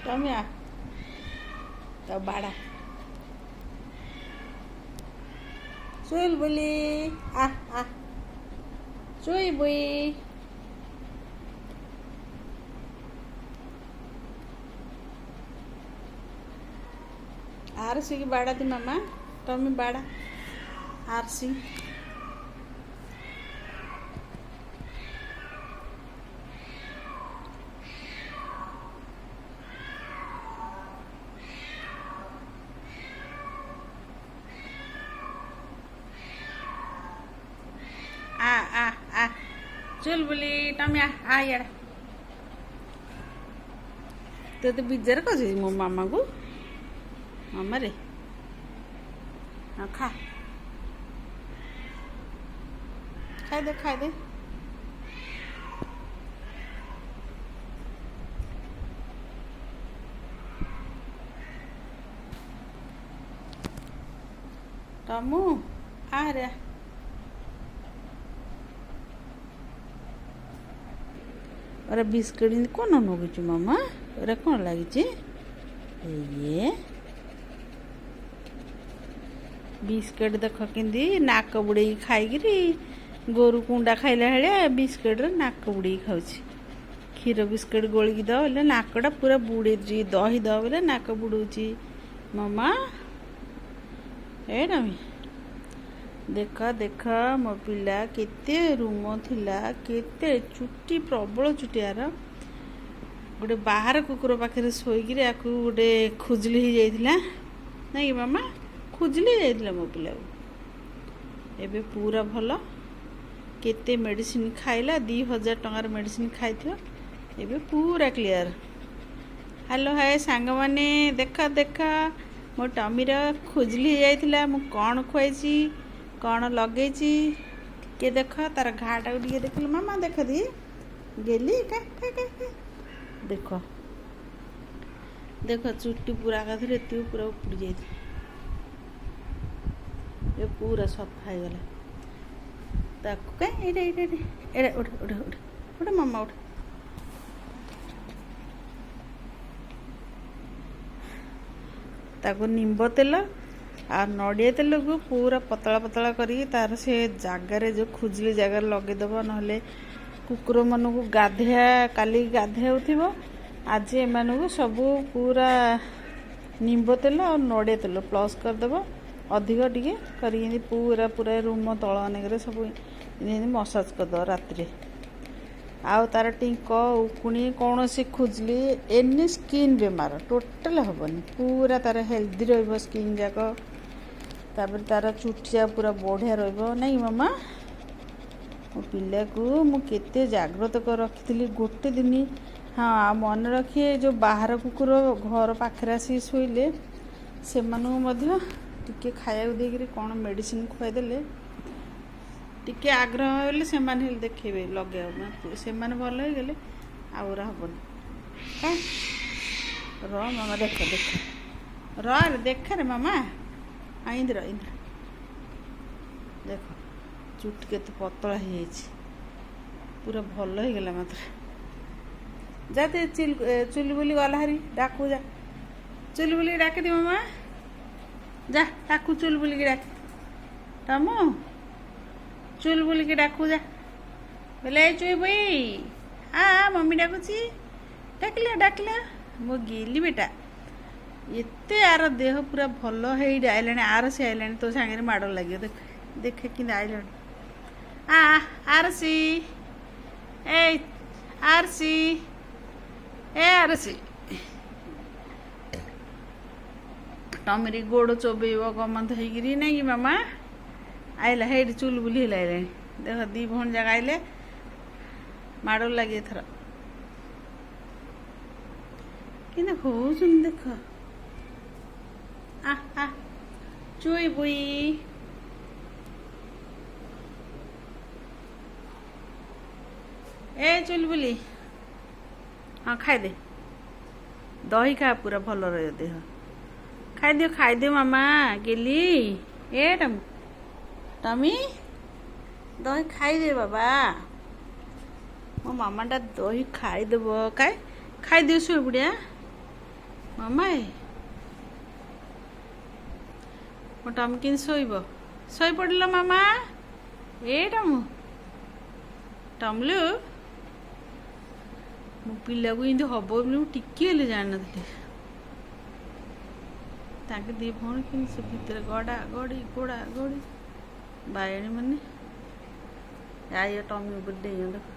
Come here. Tao bada. Chulbuli. Ah. Chulbuli. RC की बाड़ा थी मामा टमी बाड़ा आरसी आ चुलबुली टमी आ यार तो बिजार कर मो मामा को मामा रे हाँ खा खाई दे टमू आ रे अरे बिस्किट कौन नगुच मामा अरे कौन लगी ये बिस्किट देख कि नाक बुड़े खाई गोरु कुंडा खाइला भाया बिस्किट नाक बुड़े खाऊ क्षीर बिस्किट गोलिक दे नाकटा पूरा बुड़े दही दब बोले नाक बुड़ौची मामा एडमी देख मो पिला केते रूम थिला केते चुटी प्रबल चुटी यार गोटे बाहर कुकुर पाखे शोक गोटे खुजली हो जाइला नहीं मामा खुजली जाइला मो पिला एबे पूरा भल केते मेडिसिन खाइला 2000 टंकार मेडिसिन खाई एबे पूरा क्लियर हेलो हाय सांग माने देख मो टमीर खुजली हो जाइला मु कौन खुआई कौन लगे टे देख तार घाटा टे देख मामा देख दी गेली देख देख चुट्टी पूरा गाधे तू पूरा उपुड़ी जा पूरा सफा हो गला ताकू कहीं उठ मामा उठ ताकू निम्ब तेल आ नड़िया तेल को पूरा पतला पतला करी तार से जगार जो खुजली जगार लगेदेव ना कुकुर मान को गाधिया काली गाधे आज एम सब पूरा निम्ब तेल और नड़िया तेल प्लस करदेव अधिक टे कर पूरा पूरा रूम तल अनेक सब मसाज करदेव राति आउ तार टिंक उकुणी कौन सी खुजली एनी स्किन बेमार टोटाल हेनी पूरा तार हेल्दी रस्किन जाक तापर तार चुटिया पूरा बढ़िया नहीं मामा मो पिला को मुझे जाग्रत कर रखी गोटे दिन हाँ मन रखिए जो बाहर कुकुर घर पाखे आसी शोले से टे खाया देकर कौन मेडिसिन खुआईदे टिके आग्रह हेल्ले से देखे लगे से भल हो गले आउरा हेनी मामा देख देख रे मामा इंद्र देख चुट के पतला हो पूरा भल हो गला मात्र जाते चुलबुली गला हरी डाकू जा चुलबुली डाक दी मामा जा डाकू चुलबुली डाक टमू चुलबुली के डाकू जा बोले चुई बुई आ मम्मी डाकुची डाकलिया मो गिली बेटा एते आर देह पूरा भल है आइलानी आर सी आइलानी तो सांगे माड़ लगे देख देख कि आइलानी आरसी ए आरसी ए आरसी टमीरी गोड़ चोबेब गमत होगी नहीं मामा आइला है चुलबुली आइलानी देख दी भौण जाक आइले माड़ लगे थर कि देख चुई बुई ए चुलबुली हाँ खाई दे दही खा पूरा भल रही देह खाई दियो मामा गेली ए टमी दही खाई दे बाबा मो मामाटा दही खाईदेव खाई दियो शुए बुढ़िया ମାମାଏ ମୋ ଟମି କେମିତି ଶୋଇବ? ଶୋଇପଡ଼ିଲ ମାମା। ଏଇଟା ମୁଁ ଟମଲୁ ମୋ ପିଲାକୁ ଏମିତି ହବ ବୋଲି ମୁଁ ଟିକିଏ ହେଲେ ଜାଣିନଥିଲି। ତାଙ୍କେ ଦି ଭଉଣୀ କିନ୍ତୁ ସେ ଭିତରେ ଗଡ଼ା ଗଡ଼ି ଗୋଡ଼ା ଗଡ଼ି ବାୟଣୀ ମାନେ ଆଇଅ ଟମି ଉପରେ ଡେଇଁଛନ୍ତି।